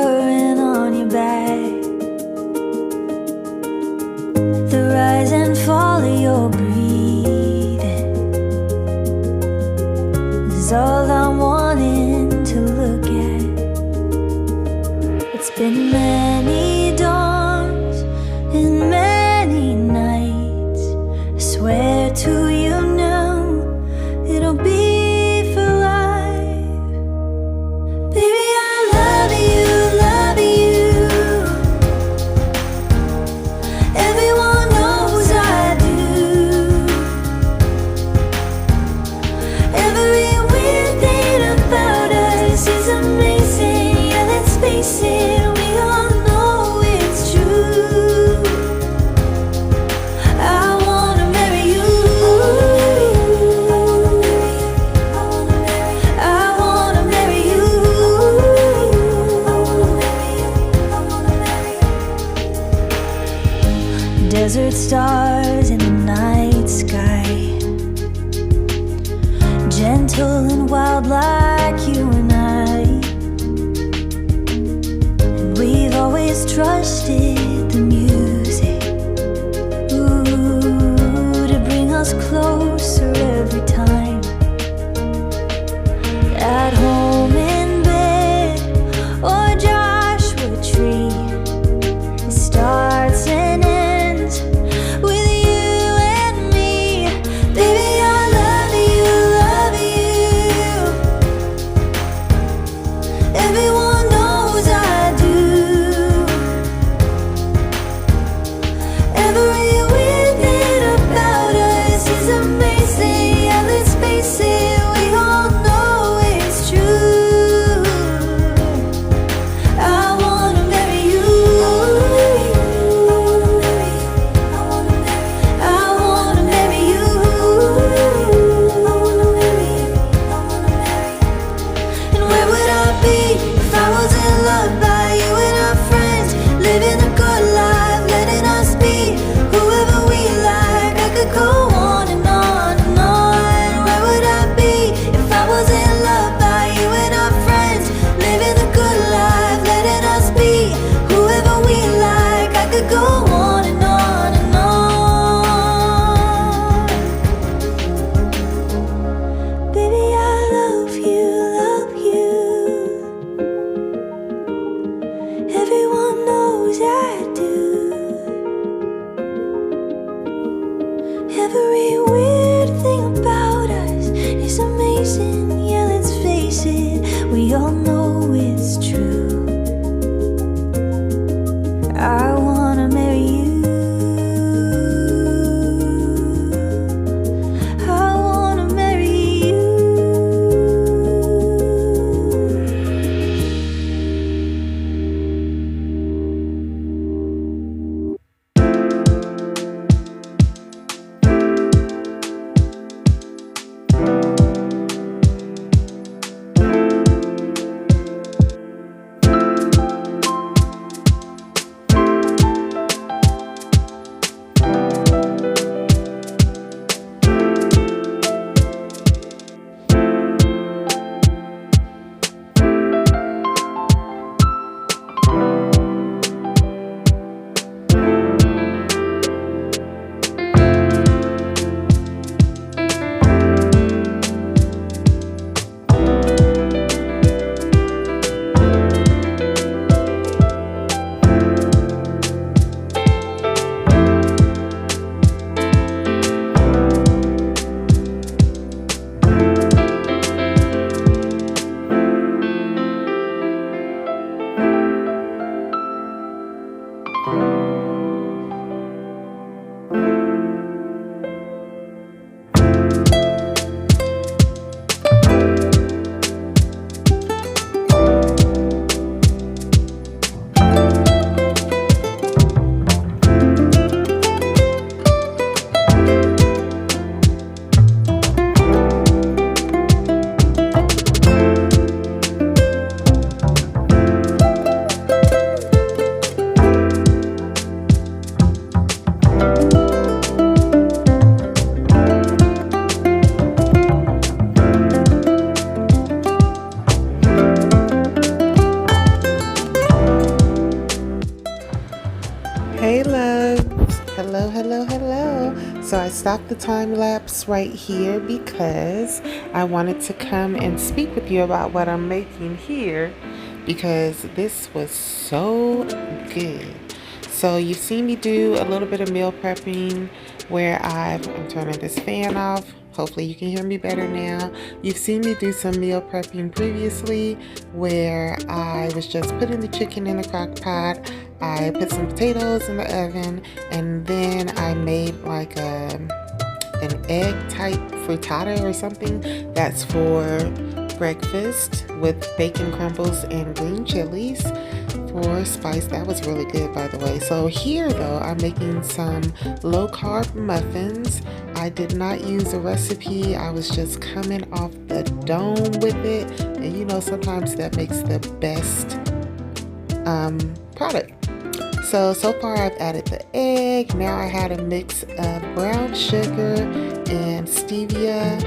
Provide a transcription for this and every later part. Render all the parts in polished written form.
hovering on your back. The rise and fall of your breathing is all I'm wanting to look at. It's been many dawns and many nights. I swear to you now, it'll be for life. Baby, I love you, love you. Everyone knows I do. Every weird thing about us is amazing. Yeah, let's face it, we all know it's true. I wanna marry you. I wanna marry you. Desert stars in the night sky, gentle and wild like you and I. And we've always trusted the music, ooh, to bring us closer every time. At home in bed or Joshua Tree, it starts and ends with you and me. Baby, I love you, love you. Everyone knows I do. Every weird thing about us is amazing. Yeah, let's face it, we all know it's true. I wanna marry you. I wanna marry you. And where would I be if I wasn't loved by you and our friends? Living a good life, letting us be whoever we like. I could go on and on and on. Where would I be if I wasn't loved by you and our friends? Living a good life, letting us be whoever we like. I could go on and on and on. Baby, I love you, love you. Everyone knows I do. Every weird thing about us is amazing. Yeah, let's face it, we all know it's true. I wanna marry you. I wanna marry you. Hello. So I stopped the time lapse right here because I wanted to come and speak with you about what I'm making here because this was so good. So you've seen me do a little bit of meal prepping where I'm turning this fan off. Hopefully you can hear me better now. You've seen me do some meal prepping previously where I was just putting the chicken in the crock pot. I put some potatoes in the oven and then I made like an egg type frittata or something that's for breakfast with bacon crumbles and green chilies for spice. That was really good, by the way. So here though, I'm making some low carb muffins. I did not use a recipe. I was just coming off the dome with it, and you know, sometimes that makes the best product. So far I've added the egg. Now I had a mix of brown sugar and stevia.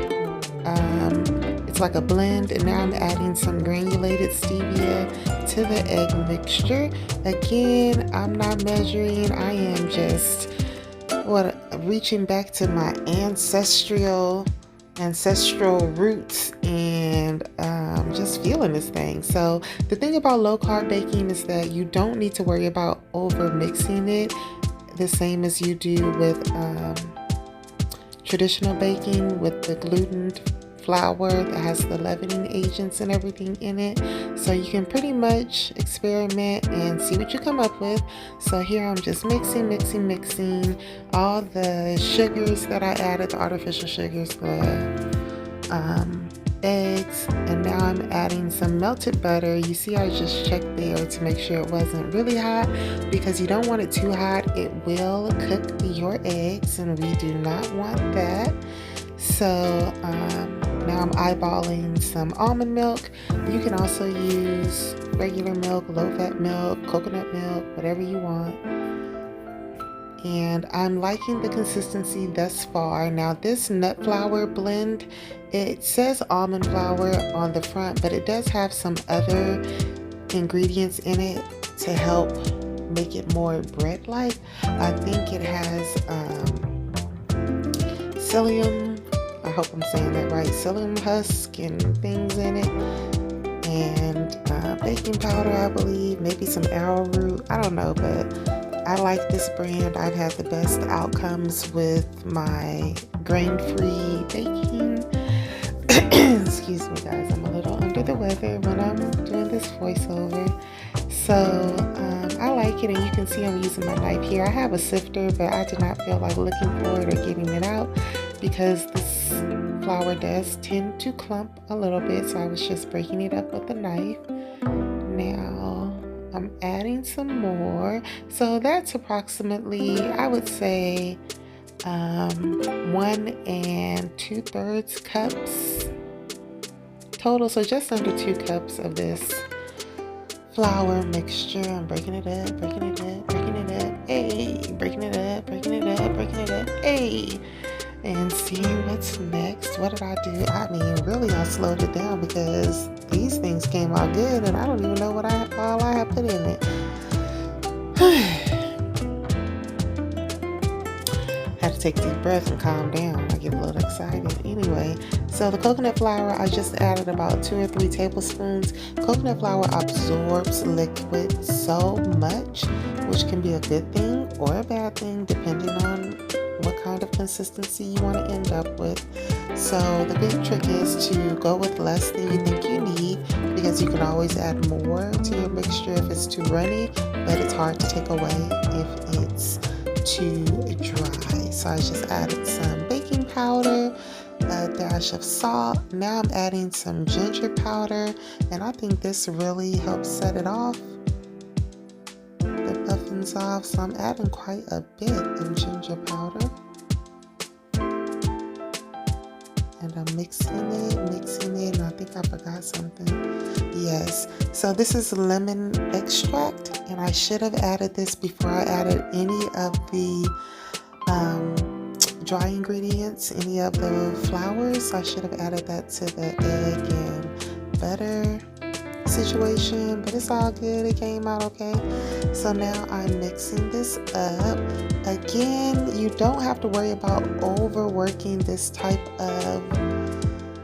It's like a blend, and now I'm adding some granulated stevia to the egg mixture. Again, I'm not measuring. I am just reaching back to my ancestral roots and just feeling this thing. So the thing about low carb baking is that you don't need to worry about over mixing it the same as you do with traditional baking with the gluten flour that has the leavening agents and everything in it. So you can pretty much experiment and see what you come up with. So here I'm just mixing all the sugars that I added, the artificial sugars, the eggs, and now I'm adding some melted butter. You see I just checked there to make sure it wasn't really hot because you don't want it too hot. It will cook your eggs and we do not want that. So now I'm eyeballing some almond milk. You can also use regular milk, low-fat milk, coconut milk, whatever you want. And I'm liking the consistency thus far. Now this nut flour blend, it says almond flour on the front, but it does have some other ingredients in it to help make it more bread-like. I think it has psyllium, I hope I'm saying that right, psyllium husk and things in it, and baking powder, I believe, maybe some arrowroot, I don't know, but I like this brand. I've had the best outcomes with my grain-free baking. Excuse me guys, I'm a little under the weather when I'm doing this voiceover. So I like it, and you can see I'm using my knife here. I have a sifter, but I did not feel like looking for it or getting it out because this flour does tend to clump a little bit, so I was just breaking it up with a knife. Now I'm adding some more. So that's approximately, I would say, 1 2/3 cups total. So just under 2 cups of this flour mixture. I'm breaking it up, hey, breaking it up, hey, and seeing what's next. What did I do? I mean, really, I slowed it down because these things came out good, and I don't even know what all I have put in it. Had to take a deep breath and calm down. I get a little excited. Anyway, so the coconut flour, I just added about 2 or 3 tablespoons. Coconut flour absorbs liquid so much, which can be a good thing or a bad thing depending on what kind of consistency you want to end up with. So the big trick is to go with less than you think you need, because you can always add more to your mixture if it's too runny, but it's hard to take away if it's too dry. So I just added some baking powder, a dash of salt. Now I'm adding some ginger powder, and I think this really helps set it off, the muffins off. So I'm adding quite a bit of ginger powder, and I'm mixing it, and I think I forgot something. Yes, so this is lemon extract, and I should have added this before I added any of the dry ingredients, any of the flours. I should have added that to the egg and butter. situation, but it's all good. It came out okay. So now I'm mixing this up. Again, you don't have to worry about overworking this type of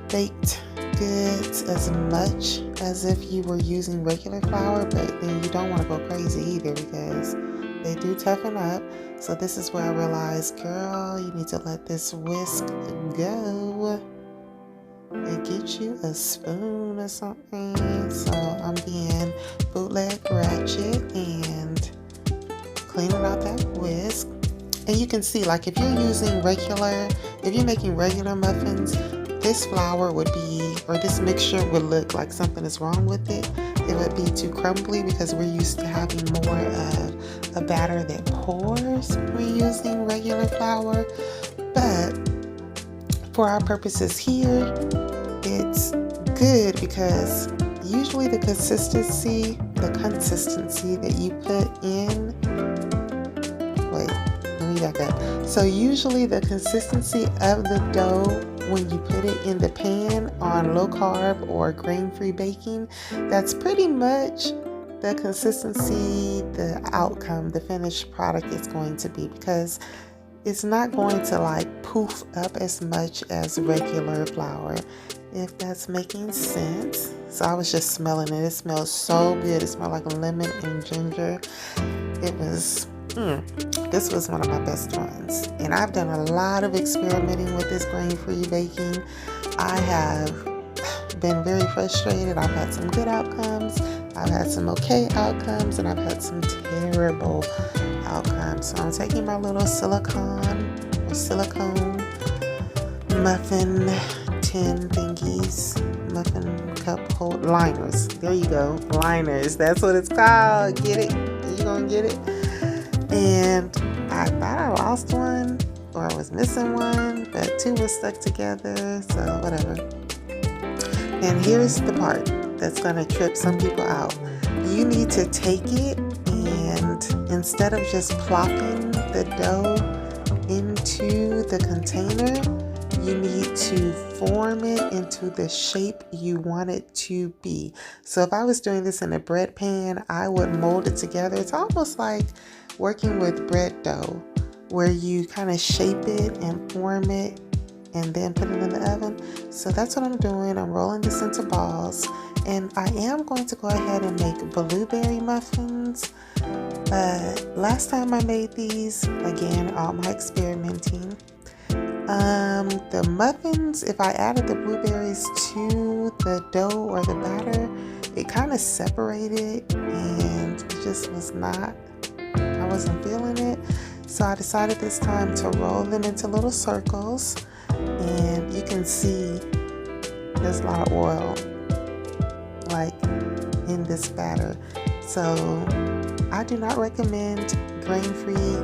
baked goods as much as if you were using regular flour, but then you don't want to go crazy either because they do toughen up. So this is where I realized, girl, you need to let this whisk go and get you a spoon or something. So I'm being bootleg ratchet and cleaning out that whisk. And you can see, like, if you're making regular muffins, this flour would be, or this mixture would look like something is wrong with it. It would be too crumbly because we're used to having more of a batter that pours when we're using regular flour. But for our purposes here, it's good because usually the consistency that you put in, back up. So usually the consistency of the dough when you put it in the pan on low carb or grain-free baking, that's pretty much the consistency, the outcome, the finished product is going to be, because it's not going to like poof up as much as regular flour, if that's making sense. So I was just smelling it. It smells so good. It smelled like lemon and ginger. It was this was one of my best ones. And I've done a lot of experimenting with this grain-free baking. I have been very frustrated. I've had some good outcomes. I've had some okay outcomes, and I've had some terrible outcomes. So I'm taking my little silicone muffin tin thingies, muffin cup hold liners. There you go, liners. That's what it's called. Get it? You gonna get it? And I thought I lost one, or I was missing one, but two were stuck together, so whatever. And here's the part that's gonna trip some people out. You need to take it, and instead of just plopping the dough into the container, you need to form it into the shape you want it to be. So if I was doing this in a bread pan, I would mold it together. It's almost like working with bread dough, where you kind of shape it and form it and then put it in the oven. So that's what I'm doing. I'm rolling this into balls, and I am going to go ahead and make blueberry muffins. Last time I made these, again, all my experimenting, the muffins, if I added the blueberries to the dough or the batter, it kind of separated, and it just was not, I wasn't feeling it. So I decided this time to roll them into little circles, and you can see there's a lot of oil like in this batter. So I do not recommend grain-free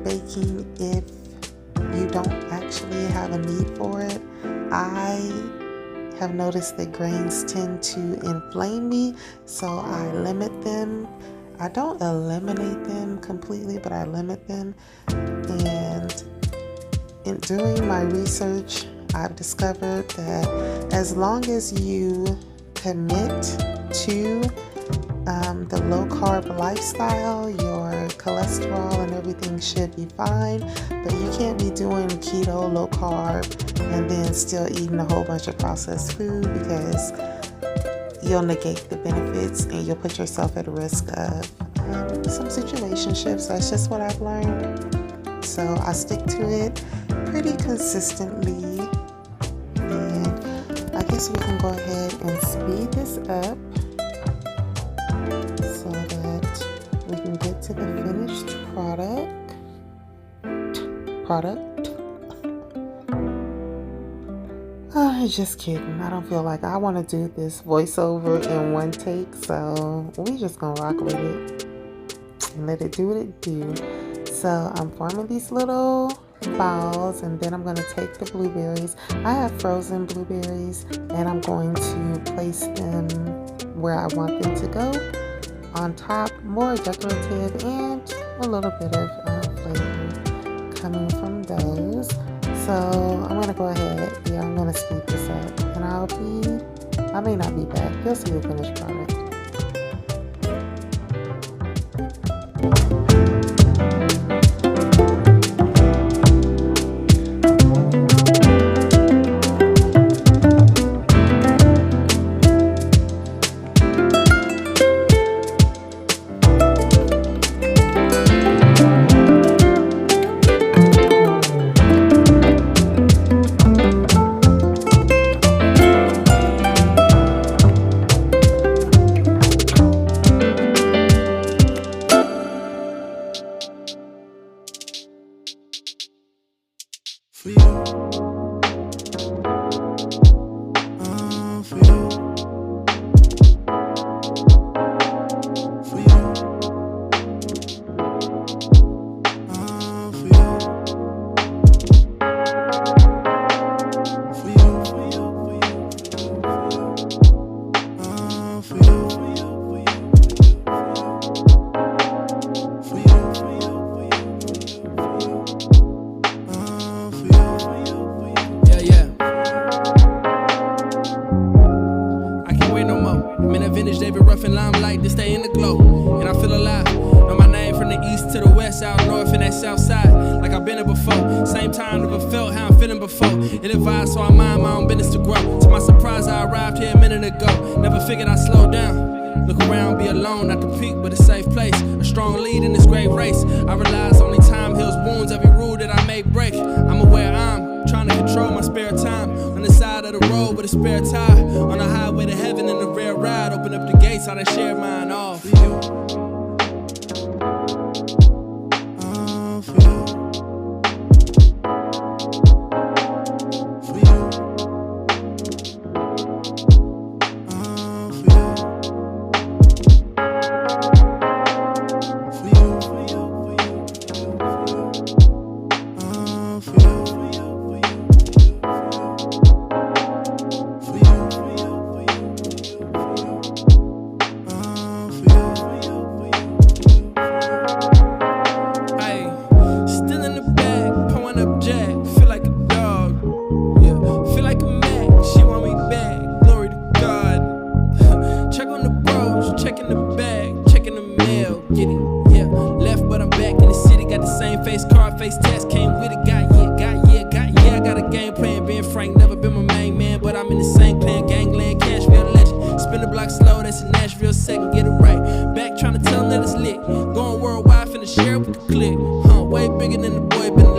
baking if you don't actually have a need for it. I have noticed that grains tend to inflame me, so I limit them. I don't eliminate them completely, but I limit them. And in doing my research, I've discovered that as long as you commit to the low carb lifestyle, your cholesterol and everything should be fine. But you can't be doing keto, low carb, and then still eating a whole bunch of processed food, because you'll negate the benefits and you'll put yourself at risk of some situationships. That's just what I've learned. So I stick to it pretty consistently. And I guess we can go ahead and speed this up so that we can get to the finished product. Just kidding. I don't feel like I want to do this voiceover in one take, so we just gonna rock with it and let it do what it do. So I'm forming these little balls, and then I'm going to take the blueberries. I have frozen blueberries, and I'm going to place them where I want them to go, on top, more decorative, and a little bit of flavor coming from those. So I'm going to go ahead, I'm going to speed this up, and I'll be I may not be back. You'll see the finished product. For you, for you, for you, for you, for you, for you, for you, vintage David Ruffin limelight to stay in the glow, and I feel alive. Know my name from the east to the west, out north and that south side, like I've been here before. Same time never felt how I'm feeling before. It advised, so I mind my own business to grow. To my surprise, I arrived here a minute ago. Never figured I'd slow down. Look around, be alone, not the peak, but a safe place. A strong lead in this great race. I realize only time heals wounds. Every rule that I may break, I'm aware I'm trying to control my spare time. On the side of the road with a spare tire, on the highway to heaven in a rare ride. Open up the gates, I done share mine all for you. Checking the bag, checking the mail, get it, yeah. Left, but I'm back in the city. Got the same face card, face test, came with it. Got yeah. I got a game plan, being frank, never been my main man, but I'm in the same plan. Gangland, Cashville legend. Spin the block slow, that's in Nashville second, get it right. Back trying to tell them that it's lit. Going worldwide, finna share it with the click. Way bigger than the boy, been